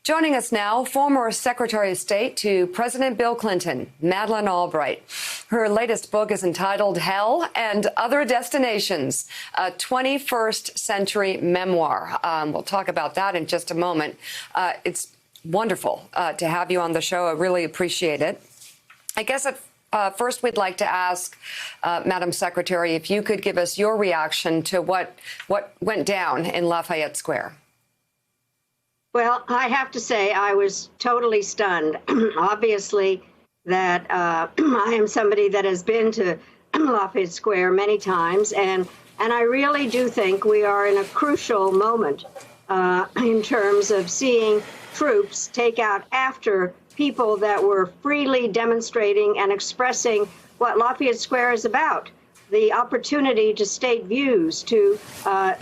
Joining us now, former Secretary of State to President Bill Clinton, Madeleine Albright. Her latest book is entitled Hell and Other Destinations, a 21st century memoir. We'll talk about that in just a moment. It's wonderful to have you on the show. I really appreciate it. I guess first we'd like to ask, Madam Secretary, if you could give us your reaction to what went down in Lafayette Square. Well, I have to say I was totally stunned. Obviously, that I am somebody that has been to Lafayette Square many times, and I really do think we are in a crucial moment in terms of seeing troops take out after people that were freely demonstrating and expressing what Lafayette Square is about. The opportunity to state views, to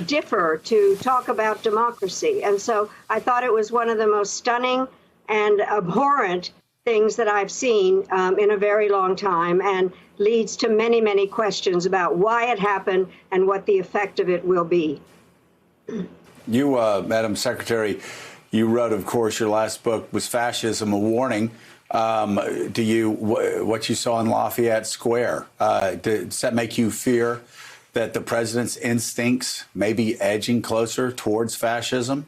differ, to talk about democracy. And so I thought it was one of the most stunning and abhorrent things that I've seen in a very long time, and leads to many, many questions about why it happened and what the effect of it will be. You, Madam Secretary, you wrote, of course, your last book was Fascism, a Warning. What you saw in Lafayette Square, does that make you fear that the president's instincts may be edging closer towards fascism?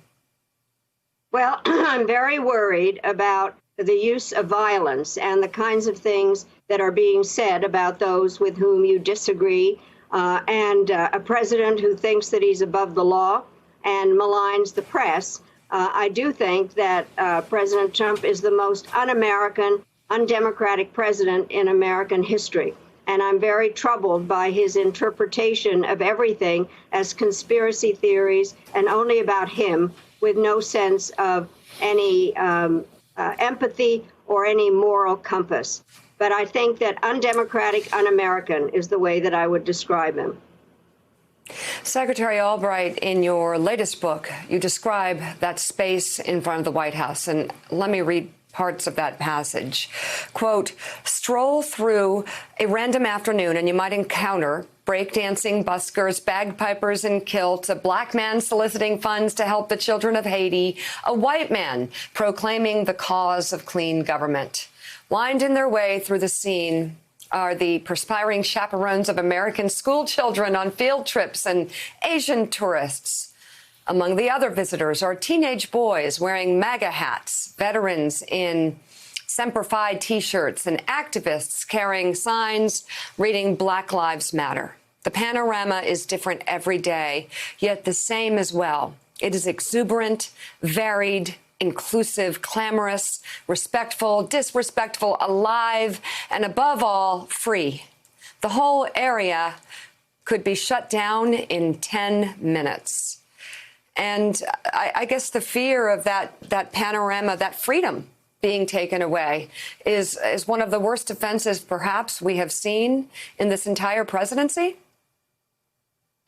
Well, I'm very worried about the use of violence and the kinds of things that are being said about those with whom you disagree, and a president who thinks that he's above the law and maligns the press. I do think that President Trump is the most un-American, undemocratic president in American history. And I'm very troubled by his interpretation of everything as conspiracy theories and only about him, with no sense of any empathy or any moral compass. But I think that undemocratic, un-American is the way that I would describe him. Secretary Albright, in your latest book, you describe that space in front of the White House, and let me read parts of that passage. Quote, stroll through a random afternoon and you might encounter breakdancing buskers, bagpipers in kilts, a black man soliciting funds to help the children of Haiti, a white man proclaiming the cause of clean government. Winding their way through the scene are the perspiring chaperones of American school children on field trips and Asian tourists. Among the other visitors are teenage boys wearing MAGA hats, veterans in Semper Fi T-shirts, and activists carrying signs reading Black Lives Matter. The panorama is different every day, yet the same as well. It is exuberant, varied, inclusive, clamorous, respectful, disrespectful, alive, and above all, free. The whole area could be shut down in 10 minutes. And I guess the fear of that panorama, that freedom being taken away is one of the worst offenses perhaps we have seen in this entire presidency?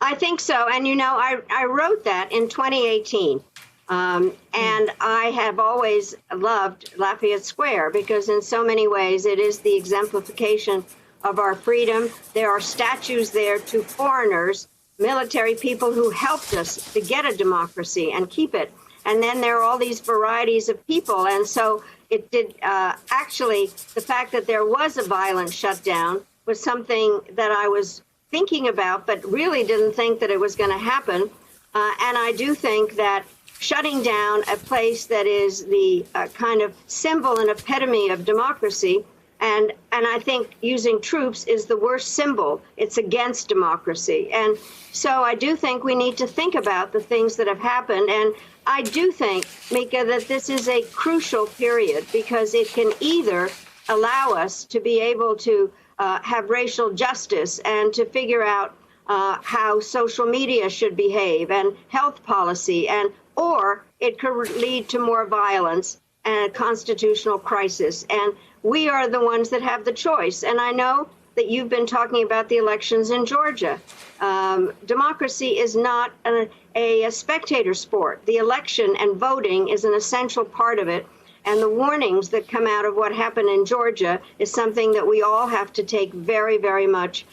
I think so. And, you know, I wrote that in 2018. And I have always loved Lafayette Square because in so many ways it is the exemplification of our freedom. There are statues there to foreigners, military people who helped us to get a democracy and keep it. And then there are all these varieties of people. And so it did actually, the fact that there was a violent shutdown was something that I was thinking about, but really didn't think that it was going to happen. And I do think that shutting down a place that is the kind of symbol and epitome of democracy, and I think using troops is the worst symbol. It's against democracy. And so I do think we need to think about the things that have happened. And I do think, Mika, that this is a crucial period because it can either allow us to be able to have racial justice and to figure out how social media should behave and health policy, or it could lead to more violence and a constitutional crisis. And we are the ones that have the choice. And I know that you've been talking about the elections in Georgia. Democracy is not a spectator sport. The election and voting is an essential part of it. And the warnings that come out of what happened in Georgia is something that we all have to take very, very much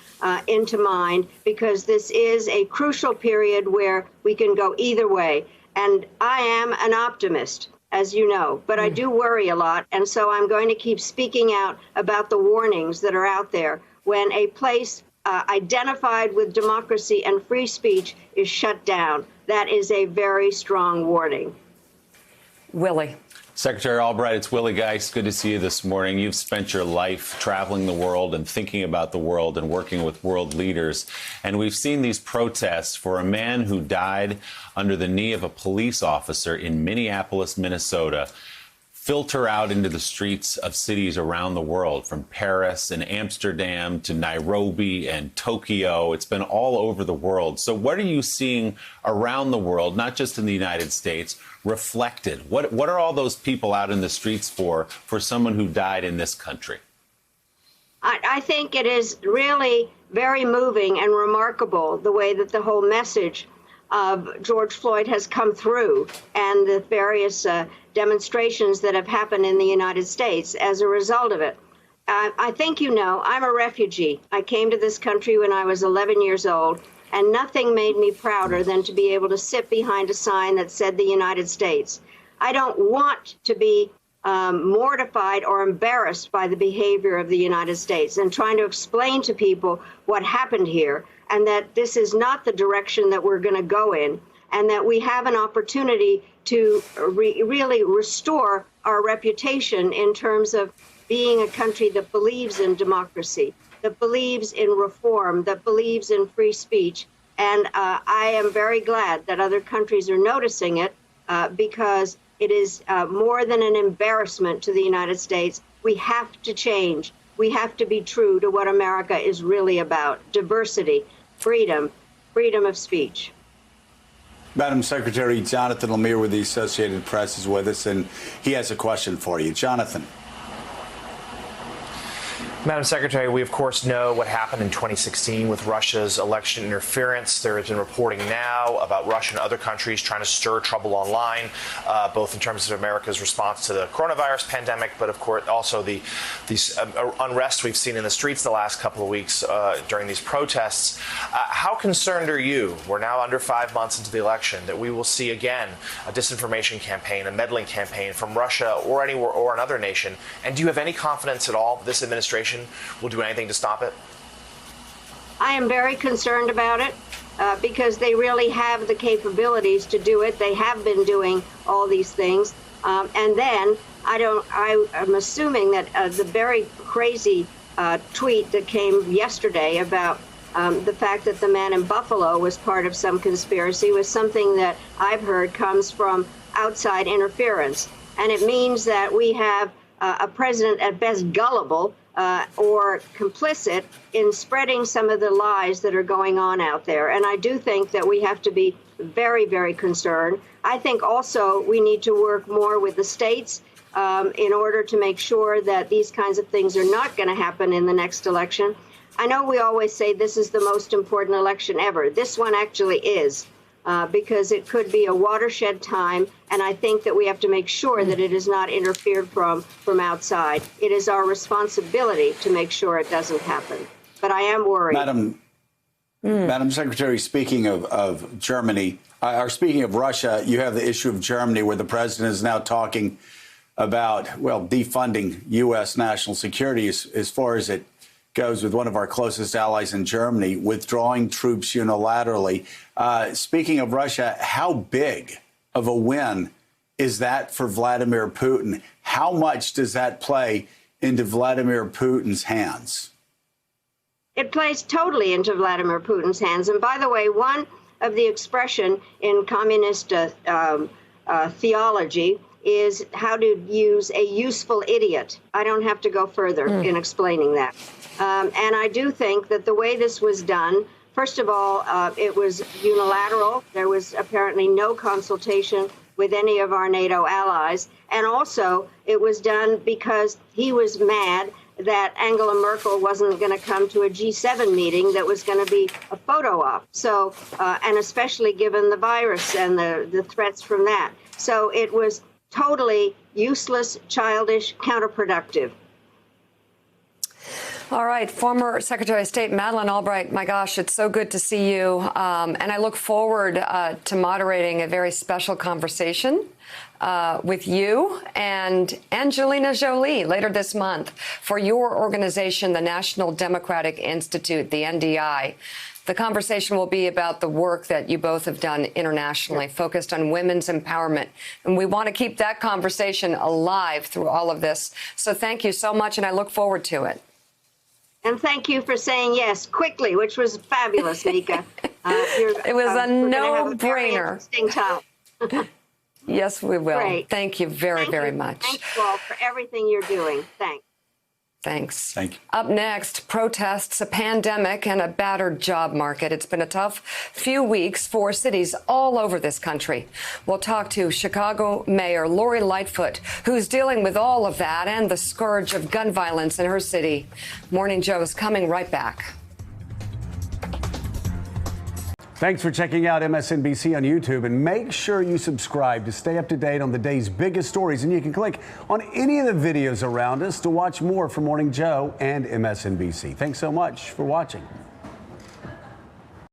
into mind, because this is a crucial period where we can go either way. And I am an optimist. as you know, but I do worry a lot. And so I'm going to keep speaking out about the warnings that are out there when a place identified with democracy and free speech is shut down. That is a very strong warning. Willie. Secretary Albright, it's Willie Geist. Good to see you this morning. You've spent your life traveling the world and thinking about the world and working with world leaders. And we've seen these protests for a man who died under the knee of a police officer in Minneapolis, Minnesota, filter out into the streets of cities around the world, from Paris and Amsterdam to Nairobi and Tokyo. It's been all over the world. So what are you seeing around the world, not just in the United States, reflected? What are all those people out in the streets for someone who died in this country? I think it is really very moving and remarkable the way that the whole message of George Floyd has come through, and the various demonstrations that have happened in the United States as a result of it. I think you know, I'm a refugee. I came to this country when I was 11 years old, and nothing made me prouder than to be able to sit behind a sign that said the United States. I don't want to be mortified or embarrassed by the behavior of the United States, and trying to explain to people what happened here, and that this is not the direction that we're going to go in, and that we have an opportunity to really restore our reputation in terms of being a country that believes in democracy, that believes in reform, that believes in free speech. And I am very glad that other countries are noticing it because it is more than an embarrassment to the United States. We have to change. We have to be true to what America is really about: diversity, freedom, freedom of speech. Madam Secretary, Jonathan Lemire with the Associated Press is with us, and he has a question for you. Jonathan. Madam Secretary, we of course know what happened in 2016 with Russia's election interference. There has been reporting now about Russia and other countries trying to stir trouble online, both in terms of America's response to the coronavirus pandemic, but of course also these unrest we've seen in the streets the last couple of weeks during these protests. How concerned are you? We're now under 5 months into the election that we will see again a disinformation campaign, a meddling campaign from Russia or anywhere or another nation. And do you have any confidence at all this administration will do anything to stop it? I am very concerned about it because they really have the capabilities to do it. They have been doing all these things. And then I'm assuming that the very crazy tweet that came yesterday about the fact that the man in Buffalo was part of some conspiracy was something that I've heard comes from outside interference. And it means that we have a president at best gullible or complicit in spreading some of the lies that are going on out there. And I do think that we have to be very, very concerned. I think also we need to work more with the states in order to make sure that these kinds of things are not going to happen in the next election. I know we always say this is the most important election ever. This one actually is. Because it could be a watershed time, and I think that we have to make sure that it is not interfered from outside. It is our responsibility to make sure it doesn't happen. But I am worried. Madam Secretary, speaking of Germany, or speaking of Russia, you have the issue of Germany, where the president is now talking about, well, defunding U.S. national security as far as it goes, with one of our closest allies in Germany withdrawing troops unilaterally. Speaking of Russia, how big of a win is that for Vladimir Putin? How much does that play into Vladimir Putin's hands? It plays totally into Vladimir Putin's hands. And by the way, one of the expression in communist theology is how to use a useful idiot. I don't have to go further in explaining that. And I do think that the way this was done, first of all, it was unilateral. There was apparently no consultation with any of our NATO allies. And also, it was done because he was mad that Angela Merkel wasn't going to come to a G7 meeting that was going to be a photo op. So, and especially given the virus and the threats from that. So it was totally useless, childish, counterproductive. All right, former Secretary of State Madeleine Albright, my gosh, it's so good to see you. And I look forward to moderating a very special conversation with you and Angelina Jolie later this month for your organization, the National Democratic Institute, the NDI. The conversation will be about the work that you both have done internationally, focused on women's empowerment. And we want to keep that conversation alive through all of this. So thank you so much, and I look forward to it. And thank you for saying yes quickly, which was fabulous, Nika. It was a no-brainer. Yes, we will. Great. Thank you very much. Thank you all for everything you're doing. Thanks. Thanks. Thank you. Up next, protests, a pandemic, and a battered job market. It's been a tough few weeks for cities all over this country. We'll talk to Chicago Mayor Lori Lightfoot, who's dealing with all of that and the scourge of gun violence in her city. Morning Joe is coming right back. Thanks for checking out MSNBC on YouTube, and make sure you subscribe to stay up to date on the day's biggest stories. And you can click on any of the videos around us to watch more from Morning Joe and MSNBC. Thanks so much for watching.